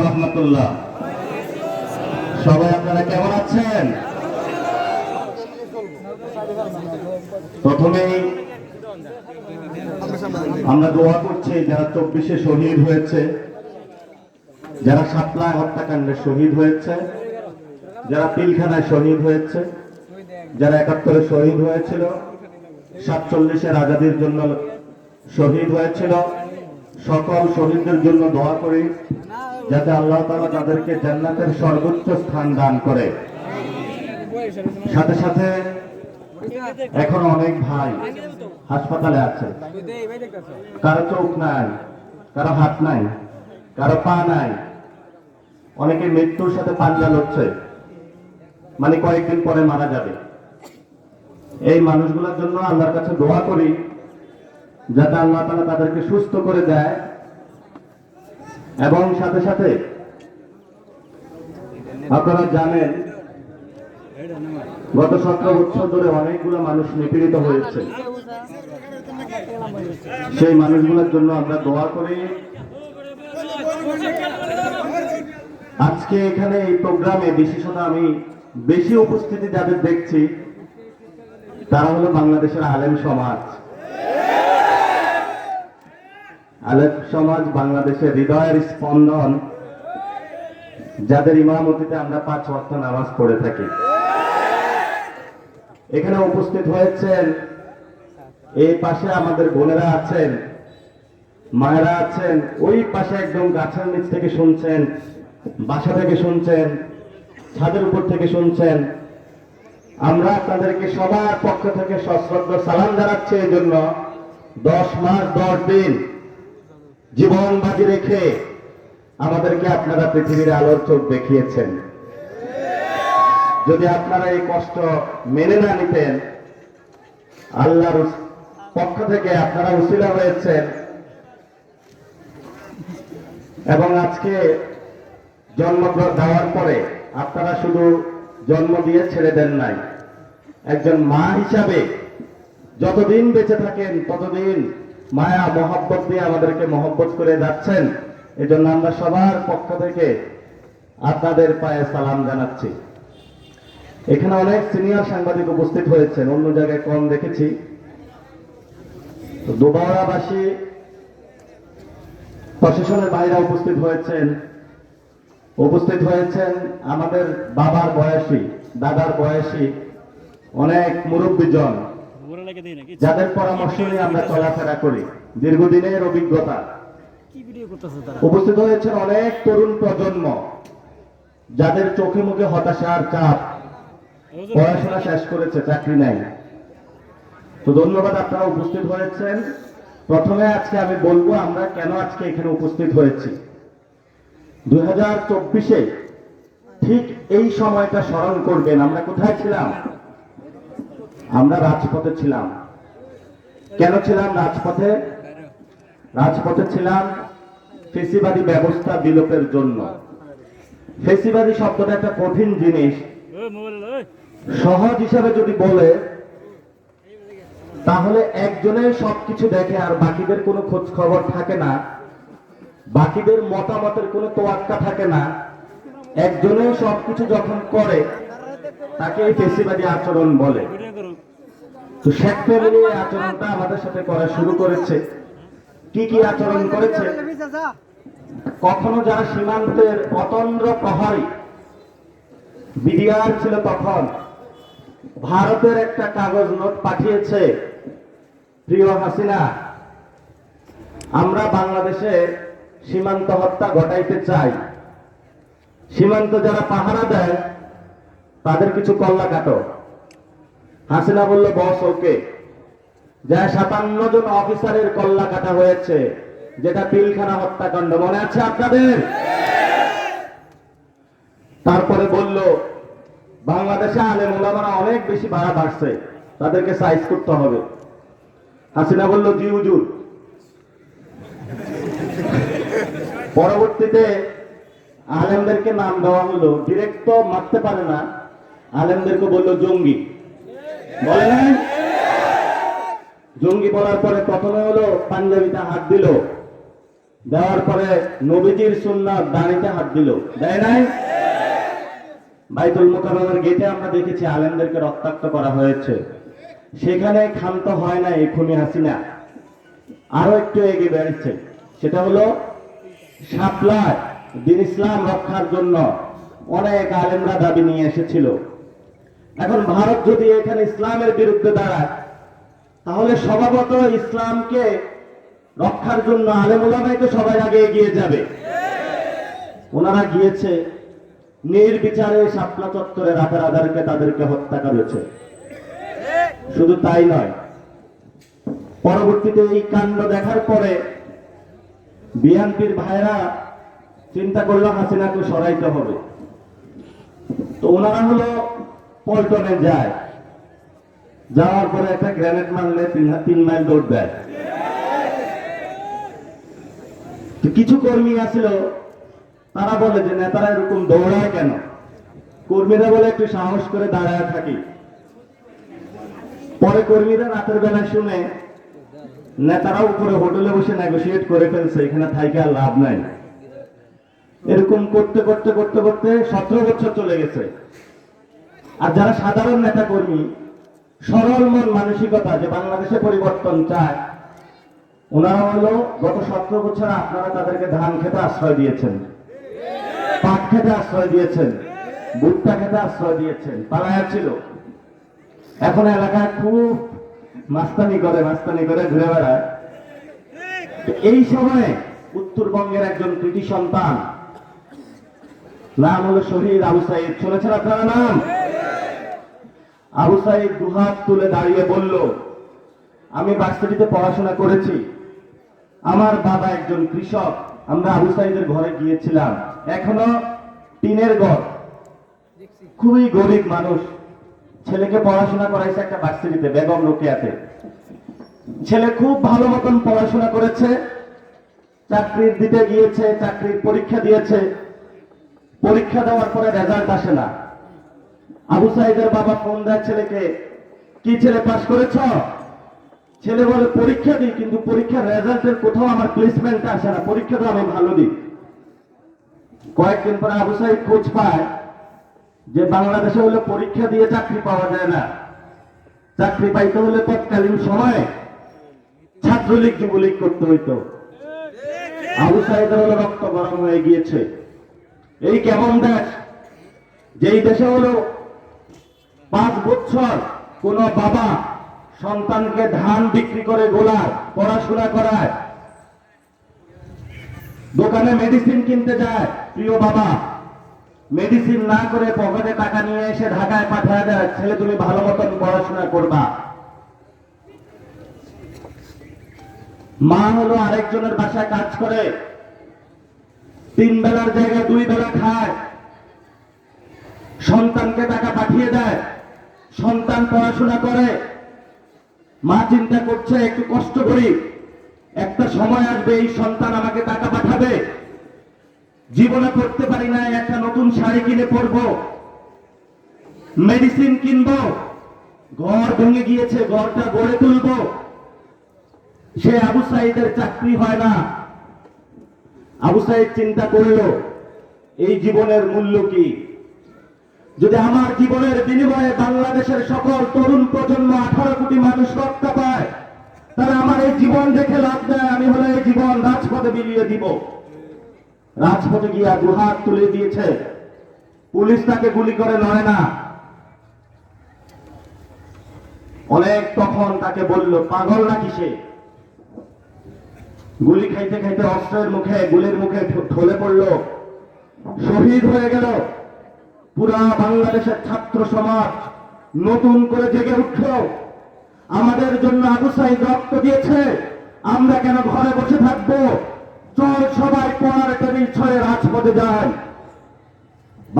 রহমতুল্লাহ। সবাই আপনারা কেমন আছেন? প্রথমেই আমরা দোয়া করছি যারা 24-এ শহীদ হয়েছে, যারা শাপলায় হত্যাকাণ্ডে শহীদ হয়েছে, যারা পিলখানায় শহীদ হয়েছে, যারা 71-এ শহীদ হয়েছিল, 47-এর আজাদির জন্য শহীদ হয়েছিল, সকল শহীদদের জন্য দোয়া করি যাতে আল্লাহ তাআলা তাদেরকে জান্নাতের সর্বোচ্চ স্থান দান করে। সাথে সাথে এখন অনেক ভাই হাসপাতালে আছে, কারো চোখ নাই, কারো হাত নাই, কারো পা নাই, অনেকে মৃত্যুর সাথে পাঞ্জা লড়ছে, মানে কয়েকদিন পরে মারা যাবে। এই মানুষগুলোর জন্য আল্লাহর কাছে দোয়া করি যাতে আল্লাহ তাআলা তাদেরকে সুস্থ করে দেয়। এবং সাথে সাথে আপনারা জানেন গত 17 বছর ধরে অনেকগুলো মানুষ নিপীড়িত হয়েছে, সেই মানুষগুলোর জন্য আমরা দোয়া করি। আজকে এখানে এই প্রোগ্রামে বিশেষত আমি বেশি উপস্থিতি যাদের দেখছি তারা হলো বাংলাদেশের আলেম সমাজ। আলেম সমাজ বাংলাদেশের হৃদয়ের স্পন্দন, যাদের ইমামতিতে আমরা 5 ওয়াক্ত নামাজ পড়ে থাকি। এখানে উপস্থিত হয়েছেন, এই পাশে আমাদের বোনেরা আছেন, মায়েরা আছেন, ওই পাশে একদম গাছের নিচ থেকে শুনছেন, বাসা থেকে শুনছেন, ছাদের উপর থেকে শুনছেন। আমরা আপনাদেরকে সবার পক্ষ থেকে সশ্রদ্ধ সালাম জানাচ্ছি। এই জন্য 10 মাস 10 দিন জীবন বাজি রেখে আমাদেরকে আপনারা পৃথিবীর আলোর চোখ দেখিয়েছেন। যদি আপনারা এই কষ্ট মেনে না নিতেন, আল্লাহর পক্ষ থেকে আপনারা উসিলা হয়েছেন। এবং আজকে জন্ম দেওয়ার পরে আপনারা শুধু জন্ম দিয়ে ছেড়ে দেন নাই, একজন মা হিসাবে যতদিন বেঁচে থাকেন ততদিন মায়া মহব্বত দিয়ে আমাদেরকে মহব্বত করে যাচ্ছেন। এজন্য আমরা সবার পক্ষ থেকে আপনাদের পায়ে সালাম জানাচ্ছি। এখানে অনেক সিনিয়র সাংবাদিক উপস্থিত হয়েছেন, অন্য জায়গায় কম দেখেছি। দোবাড়াবাসী প্রশাসনের বাইরে উপস্থিত হয়েছেন আমাদের বাবার বয়সী, দাদার বয়সী অনেক মুরব্বীজন, যাদের পরামর্শ নিয়ে আমরা চলাফেরা করি, দীর্ঘদিনের অভিজ্ঞতা। উপস্থিত হয়েছেন অনেক তরুণ প্রজন্ম, যাদের চোখে মুখে হতাশার চাপ, পড়াশোনা শেষ করেছে, চাকরি নাই। তো ধন্যবাদ, আপনারা উপস্থিত হয়েছেন। প্রথমে আজকে আমি বলবো আমরা কেন আজকে এখানে উপস্থিত হয়েছি। 2024-এ ঠিক এই সময়টা স্মরণ করবেন, আমরা কোথায় ছিলাম? আমরা রাজপথে ছিলাম। কেন ছিলাম রাজপথে? রাজপথে ছিলাম ফেসিবাদী ব্যবস্থা বিলোপের জন্য। ফেসিবাদী শব্দটা একটা কঠিন জিনিস, সহজ হিসাবে যদি বলে তাহলে একজনের সবকিছু দেখে আর বাকিদের কোনো খোঁজ খবর থাকে না, বাকিদের মতামতের কোনো তোয়াক্কা থাকে না। একজনের সবকিছু যখন করে তাকে এই ফেসিবাদী আচরণ বলে। তো শেখ ফ্যামিলি এই আচরণটা আমাদের সাথে করা শুরু করেছে। কি কি আচরণ করেছে? কখনো যারা সীমান্তের অতন্দ্র প্রহরী, বিডিআর ছিল তখন, ভারতের একটা কাগজ নোট পাঠিয়েছে, প্রিয় হাসিনা, আমরা বাংলাদেশে সীমান্ত হত্যা ঘটাইতে চাই, সীমান্ত যারা পাহারা দেয় তাদের কিছু কল্লা কাটো। হাসিনা বলল বস ওকে। যা 57 জন অফিসারের কল্লা কাটা হয়েছে, যেটা পিলখানা হত্যাকাণ্ড, মনে আছে আপনাদের? তারপরে বলল বাংলাদেশে আলেম ওলামারা অনেক বেশি ভাড়া বাড়ছে, তাদেরকে সাইজ করতে হবে। হাসিনা বলল জি হুজুর। পরবর্তীতে আলেমদেরকে নাম দেওয়া হলো, ডিরেক্ট তো মারতে পারে না, আলেমদেরকে বলল জঙ্গি। বলে নাই? জঙ্গি বলার পরে প্রথমে হলো পাঞ্জাবিতে হাত দিল, দেওয়ার পরে নবীজির সুন্নাত দাড়িতে হাত দিল, দেয় নাই? বাইতুল মুকাররমের গেটে আমরা দেখেছি আলেমদেরকে রক্তাক্ত করা হয়েছে। সেখানে ক্ষান্ত হয় না এখনই হাসিনা, আরো একটু এগিয়ে বেড়েছে। সেটা হলো শাপলায় দ্বীন ইসলাম রক্ষার জন্য অনেক আলেমরা দাবি নিয়ে এসেছিল। এখন ভারত যদি এখানে ইসলামের বিরুদ্ধে দাঁড়ায়, তাহলে স্বভাবত ইসলামকে রক্ষার জন্য আলেম ওলামাই তো সবাই আগে এগিয়ে যাবে। ওনারা গিয়েছে, নির্বিচারে শাপলা চত্বরে রাতের আধারকে তাদেরকে হত্যা করেছে। শুধু তাই নয়, পরবর্তীতে এই কাণ্ড দেখার পরে বিএনপির ভাইরা চিন্তা করলো হাসিনাকে সরাইতে হবে। তো ওনারা হলো পল্টনে যায়, যাওয়ার পরে একটা গ্রেনেড মারলে 3 মাইল দৌড় দেয়। তো কিছু কর্মী আছিল, তারা বলে যে নেতারা এরকম দৌড়ায় কেন? কর্মীরা বলে একটু সাহস করে দাঁড়ায় থাকি। পরে কর্মীরা রাতের বেলায় শুনে নেতারা উপরে হোটেলে বসে নেগোসিয়েট করে ফেলছে, এখানে থাইকে আর লাভ নাই। এরকম করতে করতে করতে করতে 17 বছর চলে গেছে। আর যারা সাধারণ নেতা কর্মী, সরল মন মানসিকতা, যে বাংলাদেশে পরিবর্তন চায়, ওনারা হলো গত 17 বছর আপনারা তাদেরকে ধান খেতে আশ্রয় দিয়েছেন, পাট খেতে আশ্রয় দিয়েছেন, ভুট্টা খেতে আশ্রয় দিয়েছেন, পালায়া ছিল। এখন এলাকায় খুব মাস্তানি করে ঘুরে বেড়ায়। এই সময়ে উত্তরবঙ্গের একজন কৃতি সন্তান, নাম হলো শহীদ আবু সাইদ, শুনেছেন আপনারা নাম? আবু সাইদ দুহাত তুলে দাঁড়িয়ে বলল, আমি ভার্সিটিতে পড়াশোনা করেছি, আমার বাবা একজন কৃষক, আমরা আবু সাইদের ঘরে গিয়েছিলাম, এখনো টিনের ঘর, খুবই গরিব মানুষ। ছেলেকে পড়াশোনা করাইছে একটা ভার্সিটিতে, বেগম রোকেয়াতে। ছেলে খুব ভালো মতন পড়াশোনা করেছে, চাকরির দিতে গিয়েছে, চাকরির পরীক্ষা দিয়েছে। পরীক্ষা দেওয়ার পরে রেজাল্ট আসে না। আবু সাইদের বাবা ফোন দেয় ছেলেকে, কি ছেলে পাস করেছ? ছেলে বলে পরীক্ষা দিই, কিন্তু পরীক্ষার রেজাল্টের কোথাও আমার প্লেসমেন্ট আসে না, পরীক্ষা তো আমি ভালো দিই। কয়েকদিন পরে আবু সাইদ খোঁজ পায় যে বাংলাদেশে হলে পরীক্ষা দিয়ে চাকরি পাওয়া যায় না, চাকরি পাইতে হলে তৎকালীন সময়ে ছাত্রলীগ যুবলীগ করতে হইতো। আবু সাইদের হলো রক্ত গরম হয়ে গিয়েছে। এই কেমন দেশ, যেই দেশে হলো 5 বছর কোন বাবা সন্তানকে ধান বিক্রি করে গোলায় পড়াশোনা করায়, দোকানে মেডিসিন কিনতে যায়, প্রিয় বাবা মেডিসিন না করে পকেটে টাকা নিয়ে এসে ঢাকায় পাঠিয়ে দেয়, ছেলে তুমি ভালো মতন পড়াশোনা করবা। মা হলো আরেকজনের বাসায় কাজ করে, 3 বেলার জায়গায় 2 বেলা খায়, সন্তানকে টাকা পাঠিয়ে দেয়, সন্তান পড়াশোনা করে। মা চিন্তা করছে একটু কষ্ট করি, একটা সময় আসবে এই সন্তান আমাকে টাকা পাঠাবে, জীবনে পড়তে পারি না, একটা নতুন শাড়ি কিনে পরবো, মেডিসিন কিনবো, ঘর ভেঙে গিয়েছে ঘরটা গড়ে তুলবো। সে আবু সাইদের চাকরি হয় না। আবু সাইদ চিন্তা করলো এই জীবনের মূল্য কি? যদি আমার জীবনের বিনিময়ে বাংলাদেশের সকল তরুণ প্রজন্ম 18 কোটি মানুষ রক্ষা পায়, তাহলে আমার এই জীবন দেখে লাভ দেয়, আমি হলে এই জীবন রাজপথে বিলিয়ে দিব। রাজপথে গিয়া দুহাত তুলে দিয়েছে, পুলিশ তাকে গুলি করে নয় না। অনেক তখন তাকে বলল পাগল নাকি সে? গুলি খাইতে খাইতে অস্ত্রের মুখে, গুলির মুখে ঢলে পড়ল, শহীদ হয়ে গেল। পুরা বাংলাদেশের ছাত্র সমাজ নতুন করে জেগে উঠল, আমাদের জন্য আবু সাইদ রক্ত দিয়েছে, আমরা কেন ঘরে বসে থাকবো? চল সবাই পড়ার টেবিল ছড়ে রাজপথে যাই।